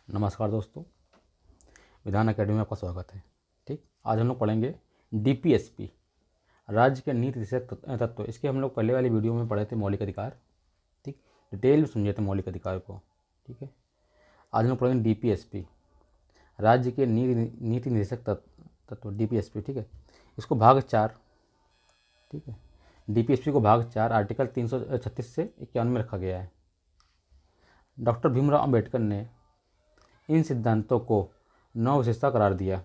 नमस्कार दोस्तों, विधान अकेडमी में आपका स्वागत है। ठीक, आज हम लोग पढ़ेंगे डीपीएसपी, राज्य के नीति विषयक तत्व। इसके हम लोग पहले वाली वीडियो में पढ़े थे मौलिक अधिकार। ठीक, डिटेल में समझे थे मौलिक अधिकार को। ठीक है, आज हम लोग पढ़ेंगे डीपीएसपी, राज्य के नीति निर्देशक तत्व डीपीएसपी। ठीक है, इसको भाग 4, ठीक है, डीपीएसपी को भाग 4 आर्टिकल 336 से 51 में रखा गया है। डॉक्टर भीमराव अंबेडकर ने इन सिद्धांतों को 9 विशेषता करार दिया।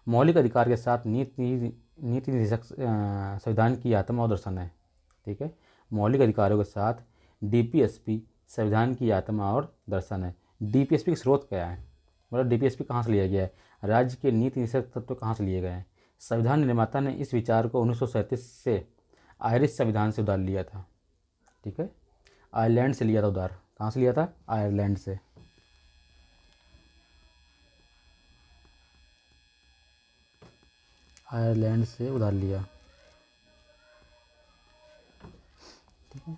मौलिक अधिकार के साथ नीति निर्देशक संविधान की आत्मा और दर्शन है। ठीक है, मौलिक अधिकारों के साथ डीपीएसपी संविधान की आत्मा और दर्शन है। डीपीएसपी का स्रोत क्या है, मतलब डीपीएसपी कहाँ से लिया गया है, राज्य के नीति निर्देशक तत्व कहाँ से लिए गए हैं। संविधान निर्माता ने इस विचार को 1937 से आयरिश संविधान से उधार लिया था। ठीक है, आयरलैंड से लिया था उधार। कहाँ से लिया था? आयरलैंड से। आयरलैंड से उधार लिया। ठीक है,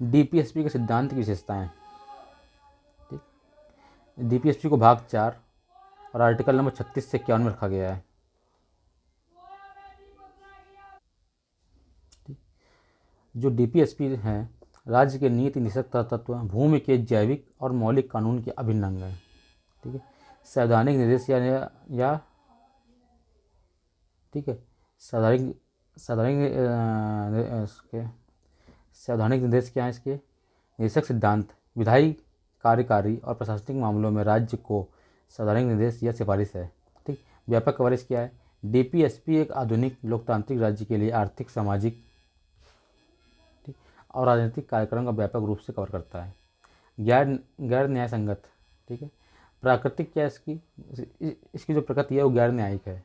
डीपीएसपी के सिद्धांत की विशेषताएं। ठीक, डीपीएसपी को भाग 4 और आर्टिकल नंबर 36 से 51 में रखा गया है। जो डीपीएसपी है, राज्य के नीति निषेध तत्व भूमि के जैविक और मौलिक कानून के अभिन्न अंग है। ठीक है, संवैधानिक निर्देश या ठीक है, संवैधानिक संवैधानिक निर्देश क्या है इसके? निर्देशक सिद्धांत विधायी, कार्यकारी और प्रशासनिक मामलों में राज्य को संवैधानिक निर्देश या सिफारिश है। ठीक, व्यापक कवरेज क्या है? डीपीएसपी एक आधुनिक लोकतांत्रिक राज्य के लिए आर्थिक, सामाजिक और राजनीतिक कार्यक्रम का व्यापक रूप से कवर करता है। गैर न्याय संगत। ठीक है, प्राकृतिक क्या है इसकी जो प्रकृति है वो गैर न्यायिक है।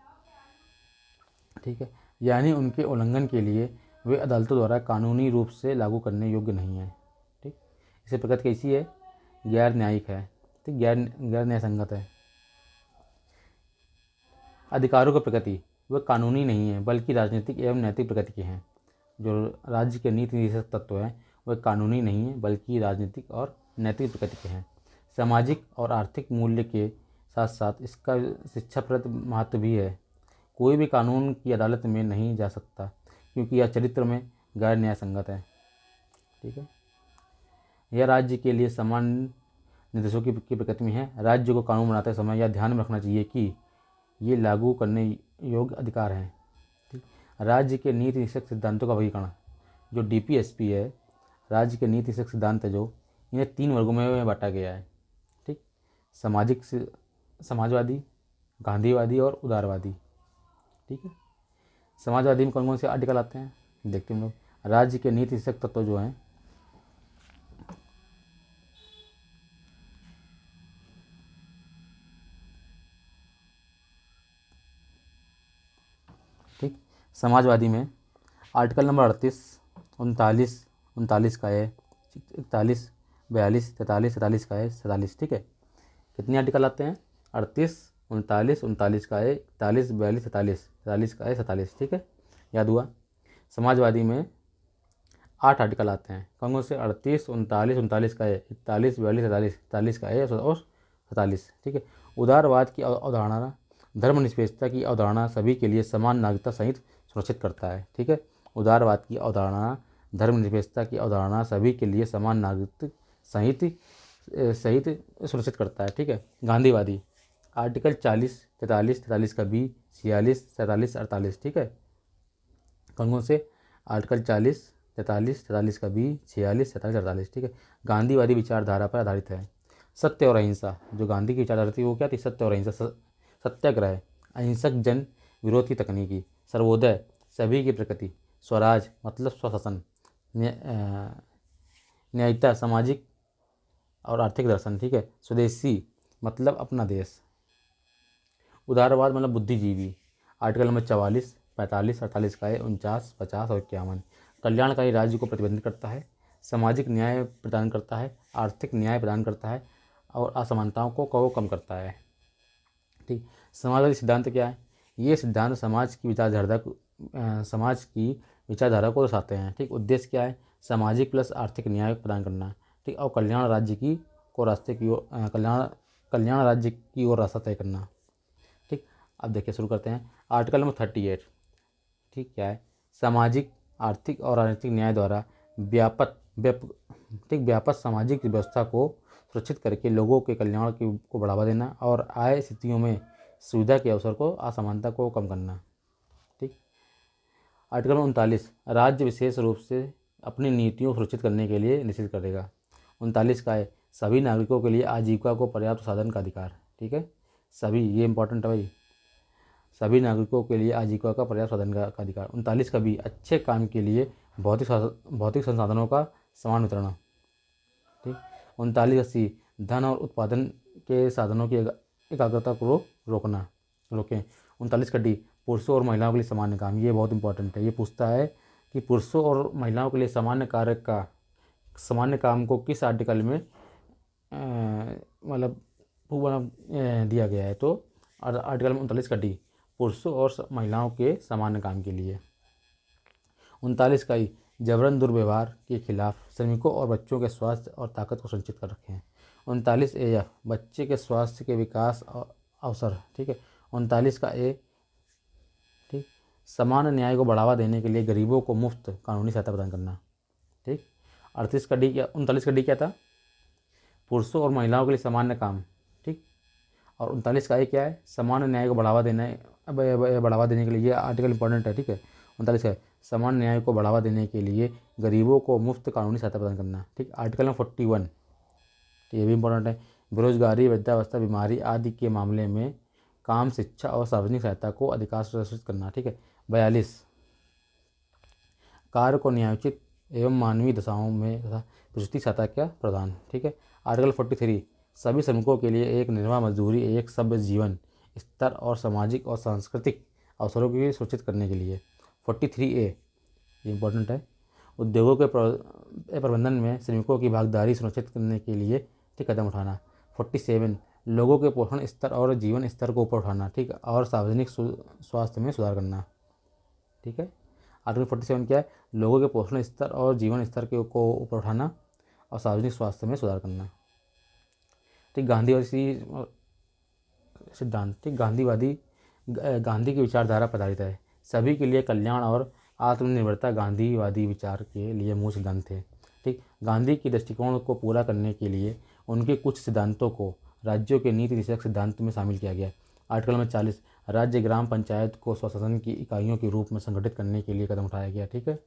ठीक है, यानी उनके उल्लंघन के लिए वे अदालतों द्वारा कानूनी रूप से लागू करने योग्य नहीं है। ठीक, इसे प्रकृति कैसी है? गैर न्यायिक है। ठीक, गैर न्याय संगत है। अधिकारों की प्रकृति वह कानूनी नहीं है बल्कि राजनीतिक एवं नैतिक प्रकृति के हैं। जो राज्य के नीति निर्देशक तत्व हैं वह कानूनी नहीं है बल्कि राजनीतिक और नैतिक प्रकृति के हैं। सामाजिक और आर्थिक मूल्य के साथ साथ इसका शिक्षाप्रद महत्व भी है। कोई भी कानून की अदालत में नहीं जा सकता क्योंकि यह चरित्र में गैर न्याय संगत है। ठीक है, यह राज्य के लिए समान निर्देशों की प्रकृति में है। राज्य को कानून बनाते समय यह ध्यान में रखना चाहिए कि ये लागू करने योग्य अधिकार हैं। ठीक, राज्य के नीति निर्देशक सिद्धांतों का वर्गीकरण। जो डीपीएसपी है, राज्य के नीति निर्देशक सिद्धांत है जो, इन्हें 3 वर्गों में बांटा गया है। ठीक, समाजवादी, गांधीवादी और उदारवादी। ठीक है, समाजवादी में कौन कौन से आर्टिकल आते हैं देखते हैं हम लोग। राज्य के नीति निर्देशक तत्व जो हैं, ठीक, समाजवादी में आर्टिकल नंबर 38, 39 का है, 41, 42, 43, 44 का है, 47। ठीक है, कितने आर्टिकल आते हैं? 38, 39 का है, 41, 42, 43, 43 का है, 47। ठीक है, याद हुआ। समाजवादी में 8 आर्टिकल आते हैं। कौन कौन से? 38, 39 का है, 41, 42, 43, 43 का है और 47। ठीक है, उदारवाद की अवधारणा धर्मनिरपेक्षता की अवधारणा सभी के लिए समान नागरिकता सहित सुनिश्चित करता है। ठीक है, उदारवाद की अवधारणा धर्मनिरपेक्षता की अवधारणा सभी के लिए समान नागरिक सहित सुनिश्चित करता है। ठीक है, गांधीवादी आर्टिकल 40, 43, 43 का बी, 46, 47, 48। ठीक है, कौन कौन से? आर्टिकल 40, 43, 43 का बी, 46, 47, 48। ठीक है, गांधीवादी विचारधारा पर आधारित है। सत्य और अहिंसा, जो गांधी की विचारधारा थी वो क्या थी? सत्य और अहिंसा। सत्याग्रह, अहिंसक जन विरोध की तकनीकी, सर्वोदय, सभी की प्रकृति, स्वराज मतलब स्वशासन, न्यायिकता, सामाजिक और आर्थिक दर्शन। ठीक है, स्वदेशी मतलब अपना देश, उदारवाद मतलब बुद्धिजीवी। आर्टिकल नंबर 44, 45, 48 का है, 49, 50 और 51। कल्याणकारी राज्य को प्रतिबंधित करता है, सामाजिक न्याय प्रदान करता है, आर्थिक न्याय प्रदान करता है और असमानताओं को कम करता है। ठीक, समाजवादी सिद्धांत क्या है? ये सिद्धांत समाज की विचारधारा को दर्शाते हैं। ठीक, उद्देश्य क्या है? सामाजिक प्लस आर्थिक न्याय प्रदान करना। ठीक, और कल्याण राज्य की को रास्ते की ओर कल्याण राज्य की ओर रास्ता तय करना। ठीक, अब देखिए शुरू करते हैं। Article number 38। ठीक, क्या है? सामाजिक, आर्थिक और राजनीतिक न्याय द्वारा व्यापक सामाजिक व्यवस्था को सुरक्षित करके लोगों के कल्याण को बढ़ावा देना और आय स्थितियों में सुविधा के अवसर को असमानता को कम करना। ठीक, आर्टिकल 39। राज्य विशेष रूप से अपनी नीतियों को सुरक्षित करने के लिए निश्चित करेगा। 39 का है सभी नागरिकों के लिए आजीविका को पर्याप्त साधन का अधिकार। ठीक है, सभी, ये इंपॉर्टेंट है भाई, सभी नागरिकों के लिए आजीविका का पर्याप्त साधन का अधिकार। 39 का भी अच्छे काम के लिए भौतिक संसाधनों का समान वितरण। ठीक, 39 धन और उत्पादन के साधनों की एकाग्रता को रोकें। 39 पुरुषों और महिलाओं के लिए सामान्य काम, ये बहुत इंपॉर्टेंट है। ये पूछता है कि पुरुषों और महिलाओं के लिए सामान्य काम को किस आर्टिकल में मतलब दिया गया है। तो आर्टिकल 39 पुरुषों और महिलाओं के सामान्य काम के लिए। 39 जबरन दुर्व्यवहार के खिलाफ श्रमिकों और बच्चों के स्वास्थ्य और ताकत को संचित कर रखें। 39 AF बच्चे के स्वास्थ्य के विकास अवसर। ठीक है, 39 A। ठीक, समान न्याय को बढ़ावा देने के लिए गरीबों को मुफ्त कानूनी सहायता प्रदान करना। ठीक, 38 का D क्या? 39 का D क्या था? पुरुषों और महिलाओं के लिए सामान्य काम। ठीक, और 39 का A क्या है? समान न्याय को बढ़ावा देने के लिए, ये आर्टिकल इंपॉर्टेंट है। ठीक है, 39 है समान न्याय को बढ़ावा देने के लिए गरीबों को मुफ्त कानूनी सहायता प्रदान करना। ठीक, आर्टिकल नंबर 41, तो ये भी इंपॉर्टेंट है। बेरोजगारी, वृद्धावस्था, बीमारी आदि के मामले में काम, शिक्षा और सार्वजनिक सहायता को अधिकार सुनिश्चित करना। ठीक है, 42 कार्य को न्यायोचित एवं मानवीय दशाओं में तथा प्रसूति सहायता का प्रदान। ठीक है, आर्टिकल 43 सभी श्रमिकों के लिए एक निर्वाह मजदूरी, एक सभ्य जीवन स्तर और सामाजिक और सांस्कृतिक अवसरों की सुरक्षित करने के लिए। 43A इम्पोर्टेंट है, उद्योगों के प्रबंधन में श्रमिकों की भागीदारी सुनिश्चित करने के लिए ठीक कदम उठाना। 47 लोगों के पोषण स्तर और जीवन स्तर को ऊपर उठाना। ठीक, और सार्वजनिक स्वास्थ्य में सुधार करना। ठीक है, आर्टिकल 47 क्या है? लोगों के पोषण स्तर और जीवन स्तर को ऊपर उठाना और सार्वजनिक स्वास्थ्य में सुधार करना। ठीक, गांधीवादी सिद्धांत। ठीक, गांधी की विचारधारा पर आधारित है। सभी के लिए कल्याण और आत्मनिर्भरता गांधीवादी विचार के लिए मूल सिद्धांत थे। ठीक, गांधी की दृष्टिकोण को पूरा करने के लिए उनके कुछ सिद्धांतों को राज्यों के नीति विषयक सिद्धांत में शामिल किया गया। आर्टिकल नंबर 40 राज्य ग्राम पंचायत को स्वशासन की इकाइयों के रूप में संगठित करने के लिए कदम उठाया गया। ठीक है,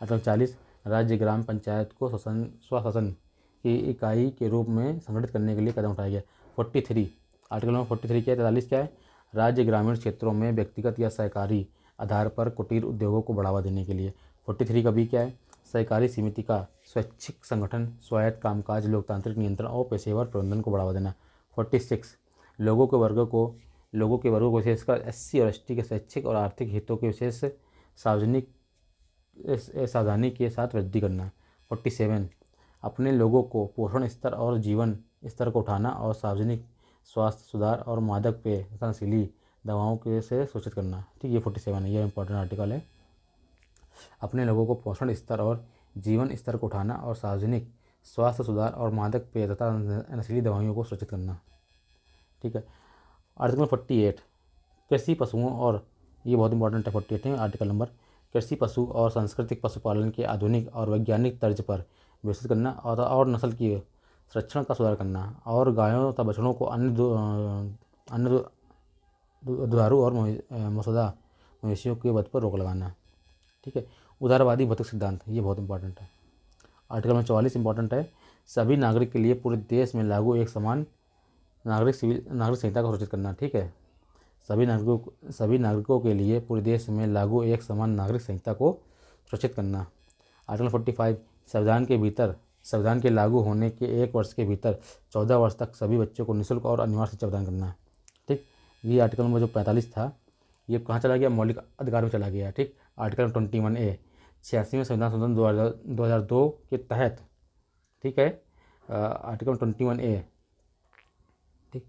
आर्टिकल 40 राज्य ग्राम पंचायत को स्वशासन की इकाई के रूप में संगठित करने के लिए कदम उठाया गया। 43 आर्टिकल नंबर 43 क्या है? 43 क्या है? राज्य ग्रामीण क्षेत्रों में व्यक्तिगत या सहकारी आधार पर कुटीर उद्योगों को बढ़ावा देने के लिए। 43 का भी क्या है? सहकारी समिति का स्वैच्छिक संगठन, स्वायत्त कामकाज, लोकतांत्रिक नियंत्रण और पेशेवर प्रबंधन को बढ़ावा देना। 46 लोगों के वर्गों को विशेषकर SC और ST के शैक्षिक और आर्थिक हितों के विशेष सावधानी के साथ वृद्धि करना। 47 अपने लोगों को पोषण स्तर और जीवन स्तर को उठाना और सार्वजनिक स्वास्थ्य सुधार और मादक पेय तथा नशीली दवाओं के से सूचित करना। ठीक, ये 47 है, ये इंपॉर्टेंट आर्टिकल है। अपने लोगों को पोषण स्तर और जीवन स्तर को उठाना और सार्वजनिक स्वास्थ्य सुधार और मादक पेय तथा नशीली दवाइयों को सुरक्षित करना। ठीक है, आर्टिकल 48 कृषि पशुओं और, ये बहुत इंपॉर्टेंट है, 48 है आर्टिकल नंबर, कृषि पशु और सांस्कृतिक पशुपालन के आधुनिक और वैज्ञानिक तर्ज पर विकसित करना और नस्ल की संरक्षण का सुधार करना और गायों तथा बछड़ों को अन्य दुधारू और मसौदा मवेशियों के वध पर रोक लगाना। ठीक है, उदारवादी भौतिक सिद्धांत, ये बहुत इंपॉर्टेंट है। आर्टिकल नंबर 44 इंपॉर्टेंट है, सभी नागरिक के लिए पूरे देश में लागू एक समान नागरिक संहिता को सुरक्षित करना। ठीक है, सभी नागरिकों के लिए पूरे देश में लागू एक समान नागरिक संहिता को सुरक्षित करना। आर्टिकल 45 संविधान के लागू होने के 1 वर्ष के भीतर 14 वर्ष तक सभी बच्चों को निःशुल्क और अनिवार्य शिक्षा प्रदान करना। ठीक, ये आर्टिकल नंबर जो 45 था, ये कहाँ चला गया? मौलिक अधिकार में चला गया। ठीक, आर्टिकल 21A 86वें संविधान संशोधन 2002 के तहत। ठीक है, आर्टिकल 21A, ठीक,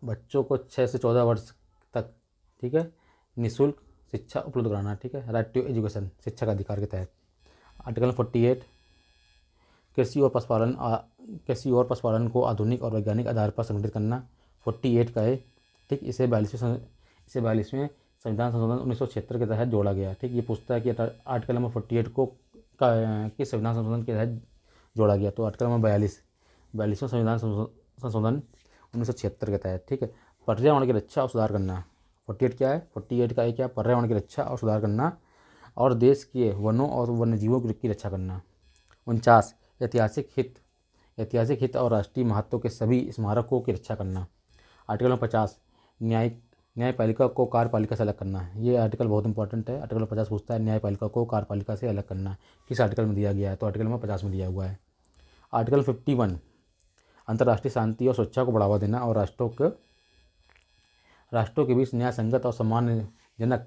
बच्चों को 6 से 14 वर्ष तक, ठीक है, निःशुल्क शिक्षा उपलब्ध कराना, ठीक है, राइट टू एजुकेशन, शिक्षा का अधिकार के तहत। आर्टिकल 48 कृषि और पशुपालन को आधुनिक और वैज्ञानिक आधार पर संगठित करना, 48 का है, ठीक। इसे 42वें संविधान संशोधन 1976 के तहत जोड़ा गया, ठीक। ये पूछता है कि आर्टिकल नंबर 48 को किस संविधान संशोधन के तहत जोड़ा गया, तो आर्टिकल नंबर 42वें संविधान संशोधन 1976 के तहत, ठीक है। पर्यावरण की रक्षा और सुधार करना, 48 क्या है, 48 का है क्या, पर्यावरण की रक्षा और सुधार करना और देश के वनों और वन्यजीवों की रक्षा करना। 49 ऐतिहासिक हित और राष्ट्रीय महत्व के सभी स्मारकों की रक्षा करना। आर्टिकल 50 न्यायपालिका को कार्यपालिका से अलग करना। ये आर्टिकल बहुत इंपॉर्टेंट है। आर्टिकल 50 पूछता है न्यायपालिका को कार्यपालिका से अलग करना किस आर्टिकल में दिया गया है, तो आर्टिकल नंबर 50 में दिया हुआ है। आर्टिकल 51 अंतर्राष्ट्रीय शांति और सुरक्षा को बढ़ावा देना और राष्ट्रों के बीच न्याय संगत और सम्मानजनक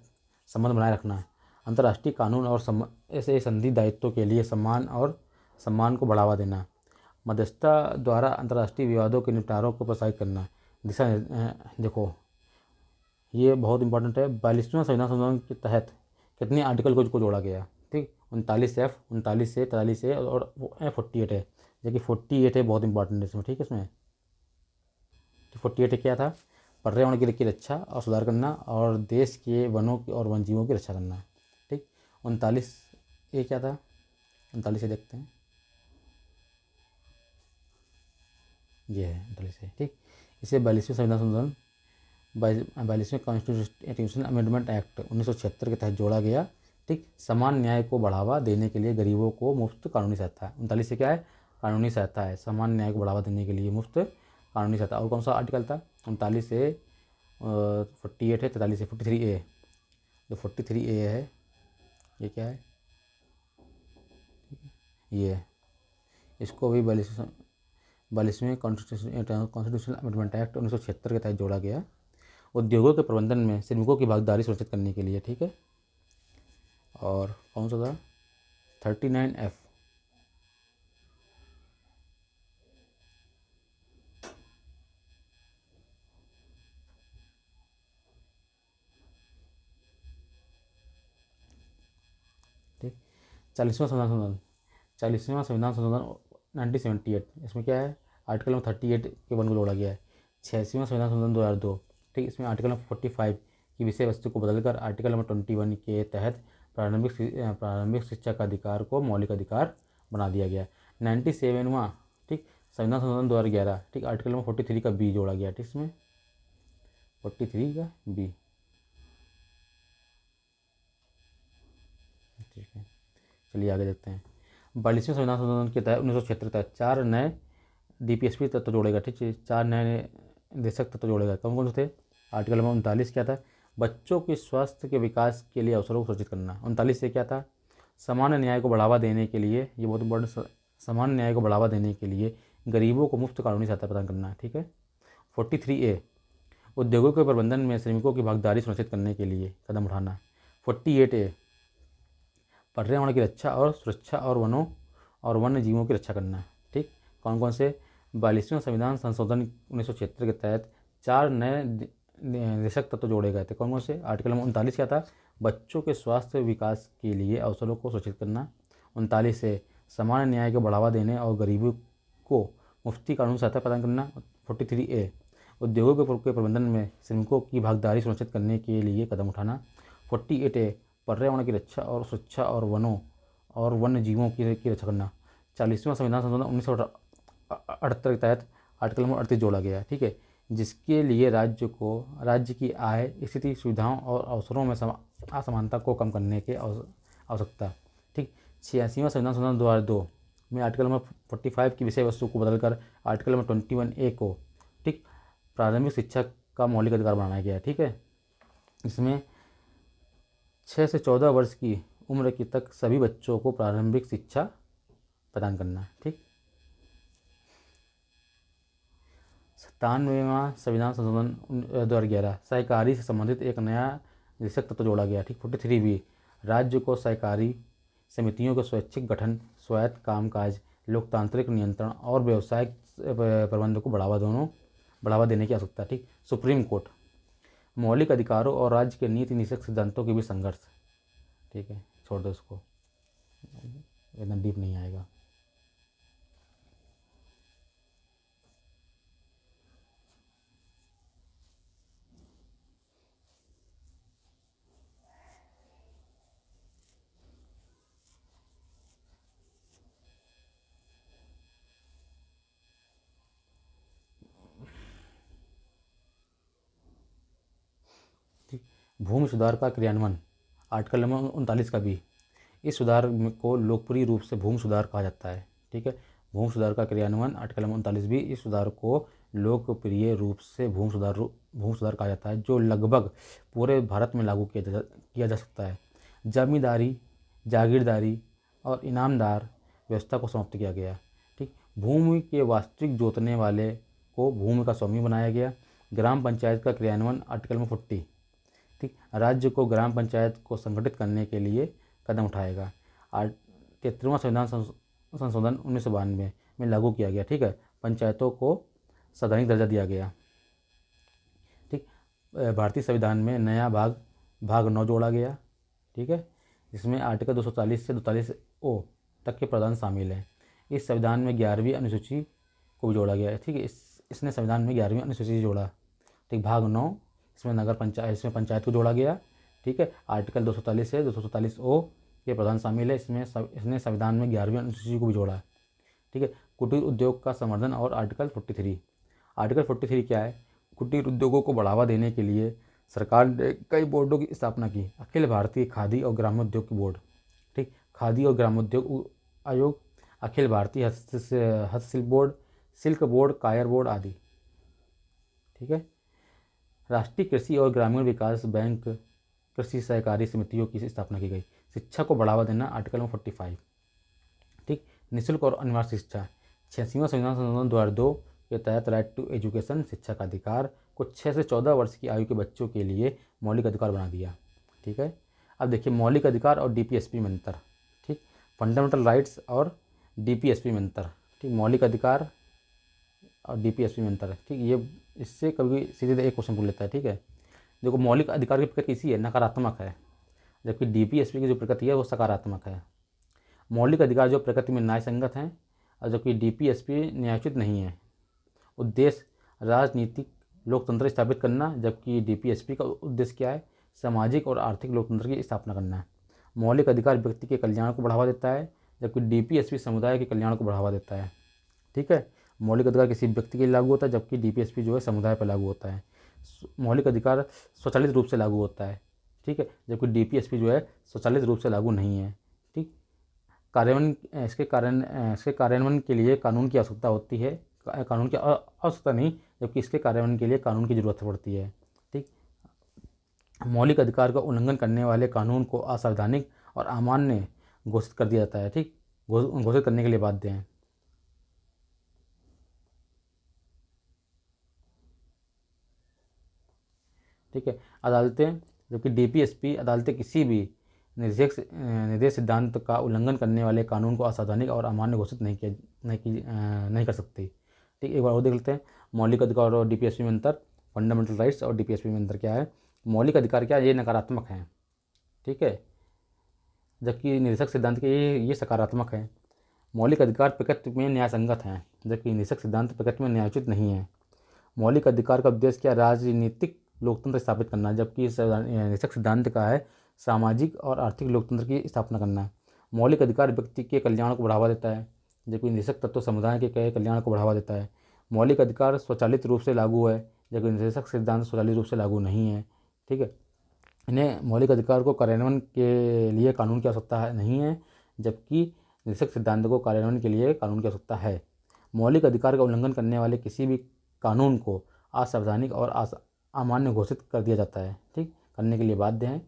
संबंध बनाए रखना। अंतर्राष्ट्रीय कानून और ऐसे संधि दायित्वों के लिए सम्मान को बढ़ावा देना। मध्यस्थता द्वारा अंतर्राष्ट्रीय विवादों के निपटारों को प्रोत्साहित करना। देखो ये बहुत इंपॉर्टेंट है। 42वें संविधान संशोधन के तहत कितने आर्टिकल को जोड़ा गया, ठीक, 39F, 39A, 43A और 48 है, जो कि 48 है, बहुत इंपॉर्टेंट है इसमें, ठीक है। इसमें 48 क्या था, पर्यावरण की रक्षा और सुधार करना और देश के वनों और वन्यजीवों की रक्षा करना, ठीक। 39A क्या था, 39A देखते हैं, ये है 39A, ठीक। इसे 42वें संविधान संशोधन 42वें कॉन्स्टिट्यूशनल अमेंडमेंट एक्ट 1976 के तहत जोड़ा गया, ठीक। समान न्याय को बढ़ावा देने के लिए गरीबों को मुफ्त कानूनी सहायता। 39 से क्या है, कानूनी सहायता है, समान न्याय को बढ़ावा देने के लिए मुफ्त कानूनी सहायता। और कौन सा आर्टिकल था, 39 से 48 है, 43 से 43A, जो 43A है ये क्या है, ये है, इसको भी 42वें कॉन्स्टिट्यूशनल अमेंडमेंट एक्ट 1976 के तहत जोड़ा गया उद्योगों के प्रबंधन में श्रमिकों की भागीदारी सुनिश्चित करने के लिए, ठीक है। और कौन सा था, 39F, ठीक। 40वां संविधान संशोधन 1978, इसमें क्या है, आर्टिकल नंबर 38 के 1 को जोड़ा गया है। 86वां संविधान संशोधन 2002, ठीक। इसमें आर्टिकल नंबर 45 की विषय वस्तु को बदलकर आर्टिकल नंबर 21 के तहत प्रारंभिक शिक्षा का अधिकार को मौलिक अधिकार बना दिया गया। 97वां, ठीक, संविधान संशोधन 2011, ठीक। आर्टिकल नंबर 43 का बी जोड़ा गया, ठीक। इसमें 43 का बी, ठीक है। चलिए आगे देखते हैं। 42वें संविधान संशोधन के तहत 1976 तहत 4 नए DPSP तत्व जोड़ेगा, ठीक है। 4 नए निदेशक तत्व जोड़ेगा। कौन कौन से थे, आर्टिकल नंबर 39 क्या था, बच्चों के स्वास्थ्य के विकास के लिए अवसरों को सुरक्षित करना। 39 से क्या था, सामान्य न्याय को बढ़ावा देने के लिए, ये बहुत इंपॉर्टेंट, सामान्य न्याय को बढ़ावा देने के लिए गरीबों को मुफ्त कानूनी सहायता प्रदान करना, ठीक है। 43A उद्योगों के प्रबंधन में श्रमिकों की भागीदारी सुनिश्चित करने के लिए कदम उठाना। 48A पर्यावरण की रक्षा और सुरक्षा और वनों और वन्य जीवों की रक्षा करना, ठीक। कौन कौन से, 42वें संविधान संशोधन 1976 के तहत 4 नए निदेशक तत्व जोड़े गए थे। कौन कौन से, आर्टिकल नंबर 39 क्या था, बच्चों के स्वास्थ्य विकास के लिए अवसरों को सुरक्षित करना। 39 से सामान्य न्याय को बढ़ावा देने और गरीबों को मुफ्ती कानूनी सहायता प्रदान करना। 43A उद्योगों के प्रबंधन में श्रमिकों की भागीदारी सुनिश्चित करने के लिए कदम उठाना। 48A पर्यावरण की रक्षा और सुरक्षा और वनों और वन्य जीवों की रक्षा करना। 40वां संविधान संशोधन 1978 के तहत आर्टिकल नंबर 38 जोड़ा गया, ठीक है, जिसके लिए राज्य की आय, स्थिति, सुविधाओं और अवसरों में असमानता को कम करने की आवश्यकता, ठीक। 86वां संविधान संशोधन 2002 में आर्टिकल नंबर 45 की विषय वस्तु को बदलकर आर्टिकल नंबर 21A को, ठीक, प्रारंभिक शिक्षा का मौलिक अधिकार बनाया गया, ठीक है। इसमें 6 से 14 वर्ष की उम्र की तक सभी बच्चों को प्रारंभिक शिक्षा प्रदान करना, ठीक। 97वां संविधान संशोधन 2011 सहकारी से संबंधित एक नया निदेशक तत्व जोड़ा गया, ठीक। 43B राज्य को सहकारी समितियों के स्वैच्छिक गठन, स्वायत्त कामकाज, लोकतांत्रिक नियंत्रण और व्यावसायिक प्रबंध को बढ़ावा देने की आवश्यकता, ठीक। सुप्रीम कोर्ट मौलिक अधिकारों और राज्य के नीति निषेध सिद्धांतों के बीच संघर्ष। ठीक है, छोड़ दो उसको, इतना डीप नहीं आएगा। भूमि सुधार का क्रियान्वयन, आर्टिकल नंबर 39 का भी। इस सुधार को लोकप्रिय रूप से भूमि सुधार कहा जाता है। ठीक है, भूमि सुधार का क्रियान्वयन, आर्टिकल नंबर 39 भी। इस सुधार को लोकप्रिय रूप से भूमि सुधार कहा जाता है, जो लगभग पूरे भारत में लागू किया जा सकता है। जमींदारी, जागीरदारी और इनामदार व्यवस्था को समाप्त किया गया। ठीक, भूमि के वास्तविक जोतने वाले को भूमि का स्वामी बनाया गया। ग्राम पंचायत का क्रियान्वयन, आर्टिकल नंबर 40। ठीक, राज्य को ग्राम पंचायत को संगठित करने के लिए कदम उठाएगा। 73वां संविधान संशोधन 1992 में लागू किया गया। ठीक है, पंचायतों को संवैधानिक दर्जा दिया गया। ठीक, भारतीय संविधान में नया भाग 9 जोड़ा गया। ठीक है, जिसमें आर्टिकल 240 से 240 तक के प्रावधान शामिल हैं। इस संविधान में 11वीं अनुसूची को भी जोड़ा गया है। ठीक है, इसने संविधान में 11वीं अनुसूची जोड़ा। ठीक, भाग 9, इसमें पंचायत को जोड़ा गया। ठीक है, आर्टिकल 240 से 247 के प्रावधान शामिल है। इसने संविधान में 11वीं अनुसूची को भी जोड़ा। ठीक है, कुटीर उद्योग का संवर्धन और आर्टिकल 43 क्या है? कुटीर उद्योगों को बढ़ावा देने के लिए सरकार ने कई बोर्डों की स्थापना की। अखिल भारतीय खादी और ग्रामोद्योग बोर्ड, ठीक, खादी और ग्रामोद्योग आयोग, अखिल भारतीय हस्तशिल्प बोर्ड, सिल्क बोर्ड, कायर बोर्ड आदि। ठीक है, राष्ट्रीय कृषि और ग्रामीण विकास बैंक, कृषि सहकारी समितियों की स्थापना की गई। शिक्षा को बढ़ावा देना, आर्टिकल 45। ठीक, निःशुल्क और अनिवार्य शिक्षा, 86वां संविधान संशोधन 2002 के तहत राइट टू एजुकेशन, शिक्षा का अधिकार को 6 से 14 वर्ष की आयु के बच्चों के लिए मौलिक अधिकार बना दिया। ठीक है, अब देखिए मौलिक अधिकार और डीपीएसपी में अंतर। ठीक, फंडामेंटल राइट्स और डीपीएसपी में अंतर। ठीक, मौलिक अधिकार और डीपीएसपी में अंतर है। ठीक, ये इससे कभी सीधे एक क्वेश्चन पूछ लेता है। ठीक है, देखो मौलिक अधिकार की प्रकृति कैसी है? नकारात्मक है, जबकि डीपीएसपी की जो प्रकृति है वो सकारात्मक है। मौलिक अधिकार जो प्रकृति में न्यायसंगत हैं और जबकि डीपीएसपी न्यायोचित नहीं है। उद्देश्य राजनीतिक लोकतंत्र स्थापित करना, जबकि डीपीएसपी का उद्देश्य क्या है? सामाजिक और आर्थिक लोकतंत्र की स्थापना करना है। मौलिक अधिकार व्यक्ति के कल्याण को बढ़ावा देता है, जबकि डीपीएसपी समुदाय के कल्याण को बढ़ावा देता है। ठीक है, मौलिक अधिकार किसी व्यक्ति के लिए लागू होता है, जबकि डीपीएसपी जो है समुदाय पर लागू होता है। मौलिक अधिकार स्वचालित रूप से लागू होता है। ठीक है, जबकि डीपीएसपी जो है स्वचालित रूप से लागू नहीं है। ठीक, इसके कार्यान्वयन के लिए कानून की आवश्यकता होती है। कानून की आवश्यकता नहीं, जबकि इसके कार्यान्वयन के लिए कानून की जरूरत पड़ती है। ठीक, मौलिक अधिकार का उल्लंघन करने वाले कानून को असंवैधानिक और अमान्य घोषित कर दिया जाता है। ठीक, घोषित करने के लिए बाध्य हैं। ठीक है, अदालतें, जबकि डीपीएसपी अदालतें किसी भी निर्देश सिद्धांत का उल्लंघन करने वाले कानून को असंवैधानिक और अमान्य घोषित नहीं कर सकती। ठीक, एक बार और देख लेते हैं मौलिक अधिकार और डीपीएसपी में अंतर। फंडामेंटल राइट्स और डीपीएसपी में अंतर क्या है? मौलिक अधिकार क्या है? ये नकारात्मक हैं। ठीक है, जबकि निरक्षक सिद्धांत के ये सकारात्मक है। मौलिक अधिकार प्रकृति में न्यायसंगत हैं, जबकि निरक्षक सिद्धांत प्रकृति में न्यायोचित नहीं है। मौलिक अधिकार का उद्देश्य क्या? राजनीतिक लोकतंत्र स्थापित करना, जबकि निरक्षक सिद्धांत का है सामाजिक और आर्थिक लोकतंत्र की स्थापना करना। मौलिक अधिकार व्यक्ति के कल्याण को बढ़ावा देता है, जबकि निरक्षक तत्व समुदाय के कल्याण को बढ़ावा देता है। मौलिक अधिकार स्वचालित रूप से लागू है, जबकि निरक्षक सिद्धांत स्वचालित रूप से लागू नहीं है। ठीक है, इन्हें मौलिक अधिकार को कार्यान्वयन के लिए कानून की आवश्यकता नहीं है, जबकि निरक्षक सिद्धांत को कार्यान्वयन के लिए कानून की आवश्यकता है। मौलिक अधिकार का उल्लंघन करने वाले किसी भी कानून को असंवैधानिक और अमान्य घोषित कर दिया जाता है। ठीक, करने के लिए बाध्य हैं,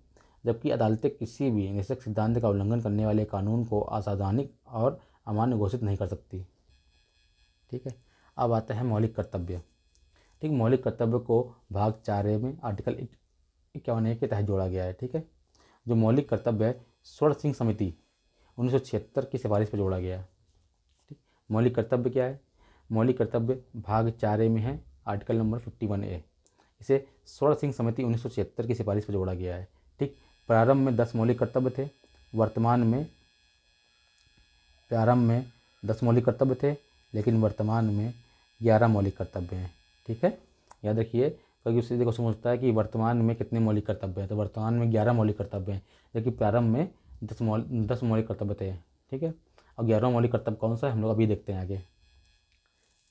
जबकि अदालतें किसी भी निरक्षक सिद्धांत का उल्लंघन करने वाले कानून को असंवैधानिक और अमान्य घोषित नहीं कर सकती। ठीक है, अब आता है मौलिक कर्तव्य। ठीक, मौलिक कर्तव्य को भाग 4 में आर्टिकल 51 के तहत जोड़ा गया है। ठीक है, जो मौलिक कर्तव्य है स्वर्ण सिंह समिति 1976 की सिफारिश पर जोड़ा गया है। ठीक, मौलिक कर्तव्य क्या है? मौलिक कर्तव्य भाग 4 में है, आर्टिकल नंबर 51A। इसे स्वर्ण सिंह समिति 1976 की सिफारिश पर जोड़ा गया है। ठीक, प्रारंभ में 10 मौलिक कर्तव्य थे, प्रारंभ में 10 मौलिक कर्तव्य थे, लेकिन वर्तमान में 11 मौलिक कर्तव्य हैं। ठीक है, याद रखिए, क्योंकि उससे देखो समझता है कि वर्तमान में कितने मौलिक कर्तव्य हैं, तो वर्तमान में 11 मौलिक कर्तव्य हैं, जबकि प्रारंभ में 10 मौलिक कर्तव्य थे। ठीक है, और 11वां मौलिक कर्तव्य कौन सा है हम लोग अभी देखते हैं आगे।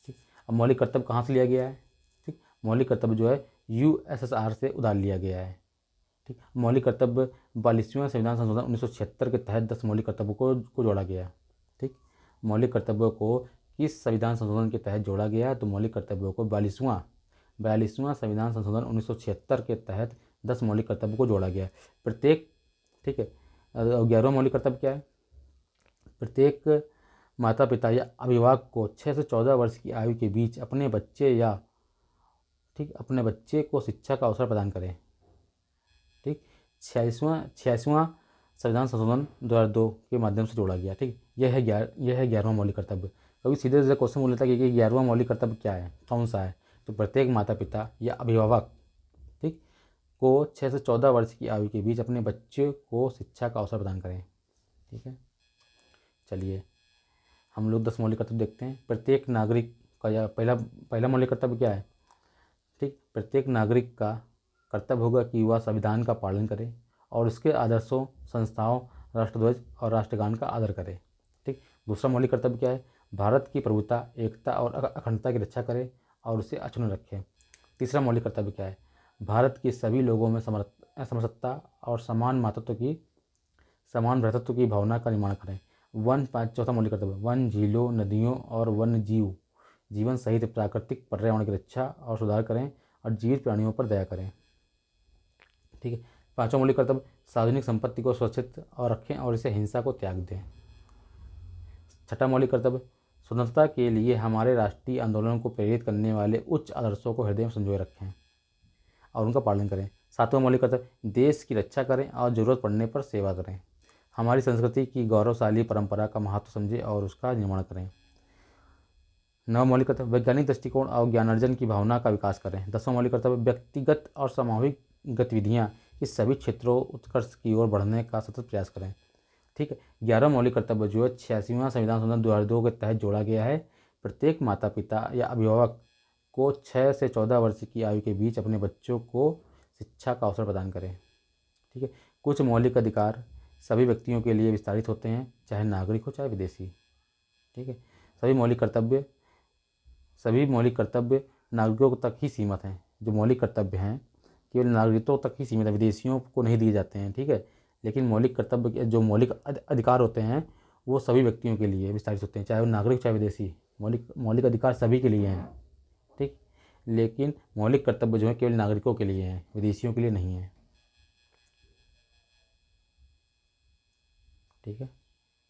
ठीक, अब मौलिक कर्तव्य कहाँ से लिया गया है? ठीक, मौलिक कर्तव्य जो है USSR से उधार लिया गया है। ठीक, मौलिक कर्तव्य 42वें संविधान संशोधन 1976 के तहत 10 मौलिक कर्तव्यों को जोड़ा गया। ठीक, मौलिक कर्तव्यों को किस संविधान संशोधन के तहत जोड़ा गया है? तो मौलिक कर्तव्यों को 42वां संविधान संशोधन 1976 के तहत 10 मौलिक कर्तव्यों को जोड़ा गया है। प्रत्येक, ठीक है, 11वां मौलिक कर्तव्य क्या है? प्रत्येक माता पिता या अभिभावक को 6 से 14 वर्ष की आयु के बीच अपने बच्चे को शिक्षा का अवसर प्रदान करें। ठीक, 86वां संविधान संशोधन 2002 के माध्यम से जोड़ा गया। ठीक, यह है 11वां मौलिक कर्तव्य। कभी सीधे सीधे क्वेश्चन बोल लेता है कि 11वां मौलिक कर्तव्य क्या है, कौन सा है? तो प्रत्येक माता पिता या अभिभावक, ठीक, को 6 से 14 वर्ष की आयु के बीच अपने बच्चे को शिक्षा का अवसर प्रदान करें। ठीक है, चलिए हम लोग 10 मौलिक कर्तव्य देखते हैं। प्रत्येक नागरिक का या पहला मौलिक कर्तव्य क्या है? ठीक, प्रत्येक नागरिक का कर्तव्य होगा कि वह संविधान का पालन करे और उसके आदर्शों, संस्थाओं, राष्ट्रध्वज और राष्ट्रगान का आदर करे। ठीक, दूसरा मौलिक कर्तव्य क्या है? भारत की प्रभुता, एकता और अखंडता की रक्षा करे और उसे अक्षुण्ण रखे। तीसरा मौलिक कर्तव्य क्या है? भारत के सभी लोगों में समरसत्ता और समान भ्रातृत्व की भावना का निर्माण करें। चौथा मौलिक कर्तव्य, वन, झीलों, नदियों और वन्य जीवन सहित प्राकृतिक पर्यावरण की रक्षा और सुधार करें और जीवित प्राणियों पर दया करें। ठीक है, पांचवा मौलिक कर्तव्य, सार्वजनिक संपत्ति को सुरक्षित और रखें और इसे हिंसा को त्याग दें। छठा मौलिक कर्तव्य, स्वतंत्रता के लिए हमारे राष्ट्रीय आंदोलन को प्रेरित करने वाले उच्च आदर्शों को हृदय में संजोए रखें और उनका पालन करें। सातवां मौलिक कर्तव्य, देश की रक्षा करें और जरूरत पड़ने पर सेवा करें। हमारी संस्कृति की गौरवशाली परंपरा का महत्व समझें और उसका निर्माण करें। नवा मौलिक कर्तव्य, वैज्ञानिक दृष्टिकोण और ज्ञानार्जन की भावना का विकास करें। 10वां मौलिक कर्तव्य, व्यक्तिगत और सामूहिक गतिविधियां इस सभी क्षेत्रों उत्कर्ष की ओर बढ़ने का सतत प्रयास करें। ठीक है, 11वां मौलिक कर्तव्य जो है 86वां संविधान संशोधन 2002 के तहत जोड़ा गया है। प्रत्येक माता पिता या अभिभावक को 6 से 14 वर्ष की आयु के बीच अपने बच्चों को शिक्षा का अवसर प्रदान करें। ठीक है, कुछ मौलिक अधिकार सभी व्यक्तियों के लिए विस्तारित होते हैं, चाहे नागरिक हो चाहे विदेशी। ठीक है, सभी मौलिक कर्तव्य नागरिकों तक ही सीमित हैं। जो मौलिक कर्तव्य हैं केवल नागरिकों तक ही सीमित है, विदेशियों को नहीं दिए जाते हैं। ठीक है, लेकिन मौलिक कर्तव्य जो मौलिक अधिकार होते हैं वो सभी व्यक्तियों के लिए विस्तारित होते हैं, चाहे वो नागरिक चाहे विदेशी। मौलिक अधिकार सभी के लिए हैं। ठीक, लेकिन मौलिक कर्तव्य जो है केवल नागरिकों के लिए हैं, विदेशियों के लिए नहीं है। ठीक है।